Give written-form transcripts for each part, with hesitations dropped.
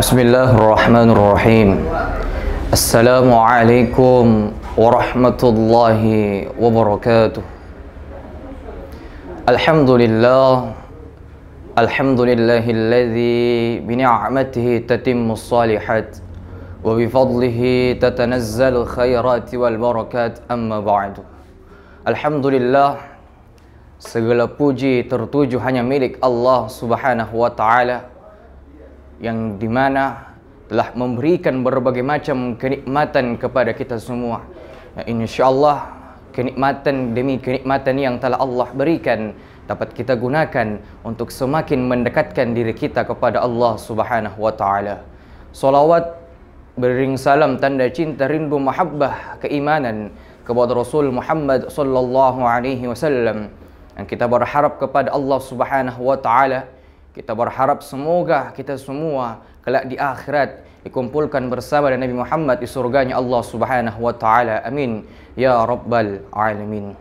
Bismillahirrahmanirrahim. Assalamualaikum warahmatullahi wabarakatuh. Alhamdulillah, alhamdulillahilladzi bini'matihi tatimmus salihat wa bifadlihi tatanazzalu khairati wal barakat, amma ba'du. Alhamdulillah, segala puji tertuju hanya milik Allah Subhanahu wa ta'ala, yang dimana telah memberikan berbagai macam kenikmatan kepada kita semua. InsyaAllah kenikmatan demi kenikmatan yang telah Allah berikan dapat kita gunakan untuk semakin mendekatkan diri kita kepada Allah Subhanahu wa ta'ala. Salawat beriring salam tanda cinta, rindu, mahabbah, keimanan kepada Rasul Muhammad sallallahu alaihi wasallam. Dan kita berharap kepada Allah Subhanahu wa ta'ala, kita berharap semoga kita semua kelak di akhirat dikumpulkan bersama dengan Nabi Muhammad di surganya Allah Subhanahu wa ta'ala. Amin ya rabbal alamin.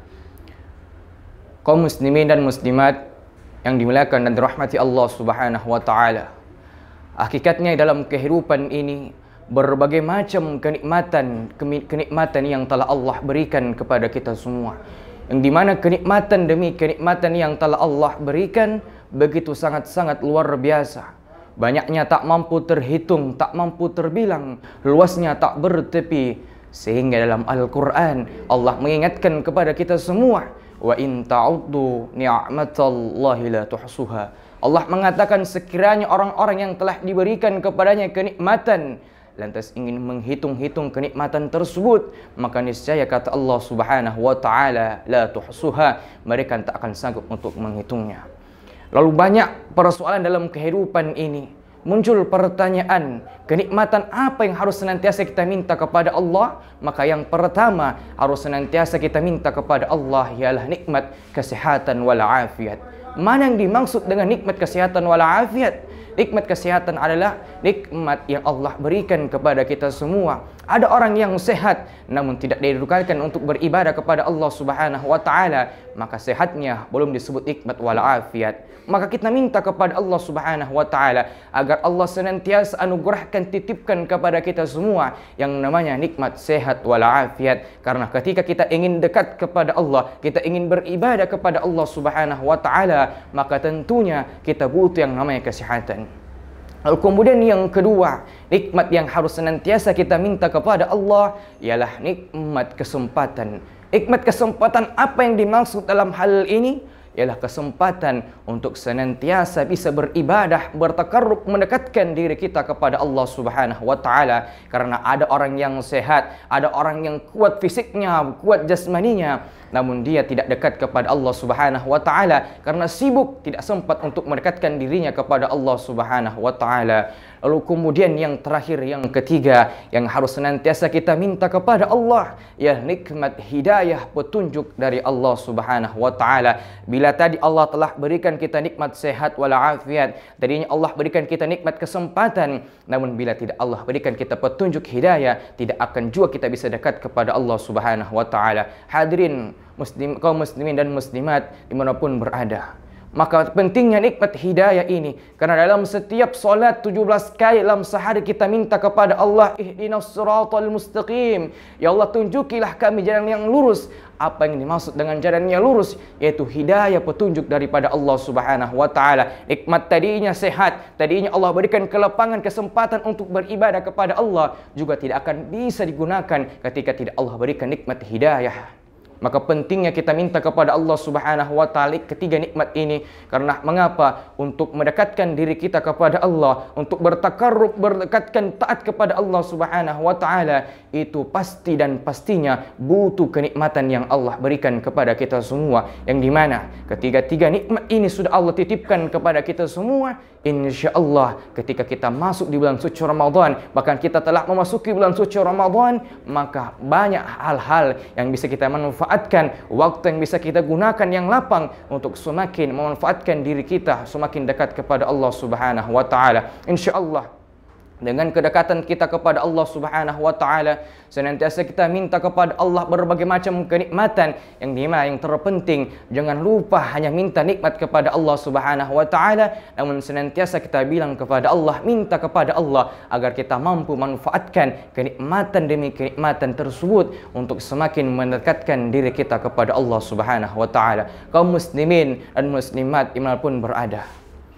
Kaum muslimin dan muslimat yang dimuliakan dan dirahmati Allah Subhanahu wa ta'ala, hakikatnya dalam kehidupan ini berbagai macam kenikmatan yang telah Allah berikan kepada kita semua, yang dimana kenikmatan demi kenikmatan yang telah Allah berikan begitu sangat-sangat luar biasa. Banyaknya tak mampu terhitung, tak mampu terbilang, luasnya tak bertepi. Sehingga dalam Al-Quran Allah mengingatkan kepada kita semua, wa in ta'uddu ni'matallahi la tuhsuha. Allah mengatakan sekiranya orang-orang yang telah diberikan kepadanya kenikmatan lantas ingin menghitung-hitung kenikmatan tersebut, maka niscaya kata Allah Subhanahu wa ta'ala, la tuhsuha, mereka tak akan sanggup untuk menghitungnya. Lalu banyak persoalan dalam kehidupan ini. Muncul pertanyaan, kenikmatan apa yang harus senantiasa kita minta kepada Allah? Maka yang pertama harus senantiasa kita minta kepada Allah ialah nikmat kesehatan wal afiat. Mana yang dimaksud dengan nikmat kesehatan wal afiat? Nikmat kesehatan adalah nikmat yang Allah berikan kepada kita semua. Ada orang yang sehat namun tidak dirukalkan untuk beribadah kepada Allah Subhanahu wa ta'ala, maka sehatnya belum disebut nikmat wal afiat. Maka kita minta kepada Allah Subhanahu wa ta'ala agar Allah senantiasa anugerahkan, titipkan kepada kita semua yang namanya nikmat sehat wal afiat. Karena ketika kita ingin dekat kepada Allah, kita ingin beribadah kepada Allah Subhanahu wa ta'ala, maka tentunya kita butuh yang namanya kesehatan. Lalu kemudian yang kedua, nikmat yang harus senantiasa kita minta kepada Allah ialah nikmat kesempatan. Nikmat kesempatan apa yang dimaksud dalam hal ini? Ialah kesempatan untuk senantiasa bisa beribadah, bertakarrub, mendekatkan diri kita kepada Allah Subhanahu wa ta'ala. Karena ada orang yang sehat, ada orang yang kuat fisiknya, kuat jasmaninya, namun dia tidak dekat kepada Allah Subhanahu wa ta'ala karena sibuk, tidak sempat untuk mendekatkan dirinya kepada Allah Subhanahu wa ta'ala. Lalu kemudian yang terakhir, yang ketiga, yang harus senantiasa kita minta kepada Allah ialah nikmat hidayah, petunjuk dari Allah Subhanahu wa ta'ala. Bila tadi Allah telah berikan kita nikmat sehat wal afiat, tadinya Allah berikan kita nikmat kesempatan, namun bila tidak Allah berikan kita petunjuk hidayah, tidak akan juga kita bisa dekat kepada Allah Subhanahu wa ta'ala. Hadirin kaum muslimin dan muslimat dimanapun berada, maka pentingnya nikmat hidayah ini. Karena dalam setiap solat 17 kali dalam sehari kita minta kepada Allah, ihdinas siratal mustaqim, ya Allah tunjukilah kami jalan yang lurus. Apa yang dimaksud dengan jalan yang lurus? Yaitu hidayah, petunjuk daripada Allah Subhanahu wa ta'ala. Nikmat tadinya sehat, tadinya Allah berikan kelapangan, kesempatan untuk beribadah kepada Allah, juga tidak akan bisa digunakan ketika tidak Allah berikan nikmat hidayah. Maka pentingnya kita minta kepada Allah Subhanahu wa ta'ala ketiga nikmat ini. Karena mengapa? Untuk mendekatkan diri kita kepada Allah, untuk bertakarrub, berdekatkan taat kepada Allah Subhanahu wa ta'ala, itu pasti dan pastinya butuh kenikmatan yang Allah berikan kepada kita semua. Yang dimana ketiga-tiga nikmat ini sudah Allah titipkan kepada kita semua. InsyaAllah ketika kita masuk di bulan suci Ramadan, bahkan kita telah memasuki bulan suci Ramadan, maka banyak hal-hal yang bisa kita manfaatkan, waktu yang bisa kita gunakan yang lapang untuk semakin memanfaatkan diri kita semakin dekat kepada Allah Subhanahu wa ta'ala. InsyaAllah Dengan kedekatan kita kepada Allah Subhanahu wa taala, senantiasa kita minta kepada Allah berbagai macam kenikmatan, yang terpenting jangan lupa hanya minta nikmat kepada Allah Subhanahu wa taala, namun senantiasa kita bilang kepada Allah, minta kepada Allah agar kita mampu manfaatkan kenikmatan demi kenikmatan tersebut untuk semakin mendekatkan diri kita kepada Allah Subhanahu wa taala. Kaum muslimin dan muslimat dimanapun berada,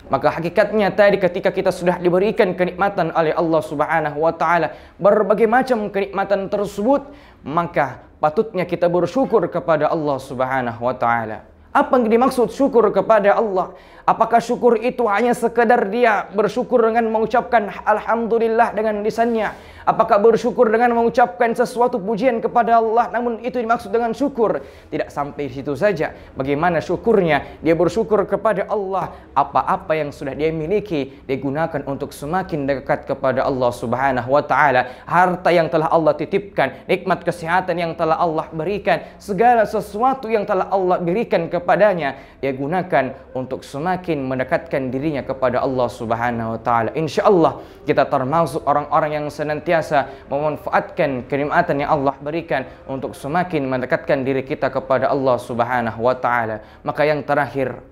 maka hakikatnya tadi ketika kita sudah diberikan kenikmatan oleh Allah Subhanahu wa taala, berbagai macam kenikmatan tersebut, maka patutnya kita bersyukur kepada Allah Subhanahu wa taala. Apa yang dimaksud syukur kepada Allah? Apakah syukur itu hanya sekedar dia bersyukur dengan mengucapkan alhamdulillah dengan lisannya? Apakah bersyukur dengan mengucapkan sesuatu pujian kepada Allah, namun itu dimaksud dengan syukur? Tidak sampai di situ saja. Bagaimana syukurnya? Dia bersyukur kepada Allah, apa-apa yang sudah dia miliki digunakan untuk semakin dekat kepada Allah Subhanahu wa taala. Harta yang telah Allah titipkan, nikmat kesehatan yang telah Allah berikan, segala sesuatu yang telah Allah berikan kepadanya, dia gunakan untuk semakin mendekatkan dirinya kepada Allah Subhanahu wa taala. Insyaallah kita termasuk orang-orang yang senantiasa memanfaatkan kenikmatan yang Allah berikan untuk semakin mendekatkan diri kita kepada Allah Subhanahu wa taala. Maka yang terakhir,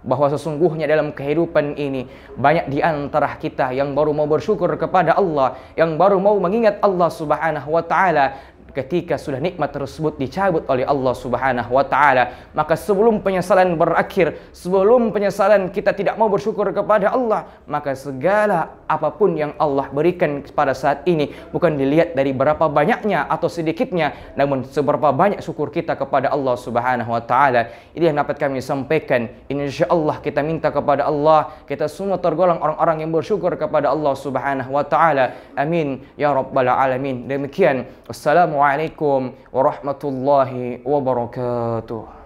bahwa sesungguhnya dalam kehidupan ini banyak di antara kita yang baru mau bersyukur kepada Allah, yang baru mau mengingat Allah Subhanahu wa taala ketika sudah nikmat tersebut dicabut oleh Allah Subhanahu wa taala. Maka sebelum penyesalan berakhir, sebelum penyesalan kita tidak mau bersyukur kepada Allah, maka segala apapun yang Allah berikan pada saat ini bukan dilihat dari berapa banyaknya atau sedikitnya, namun seberapa banyak syukur kita kepada Allah Subhanahu wa taala. Ini yang dapat kami sampaikan. Insyaallah kita minta kepada Allah, kita semua tergolong orang-orang yang bersyukur kepada Allah Subhanahu wa taala. Amin ya rabbal alamin. Demikian, wassalamualaikum warahmatullahi wabarakatuh.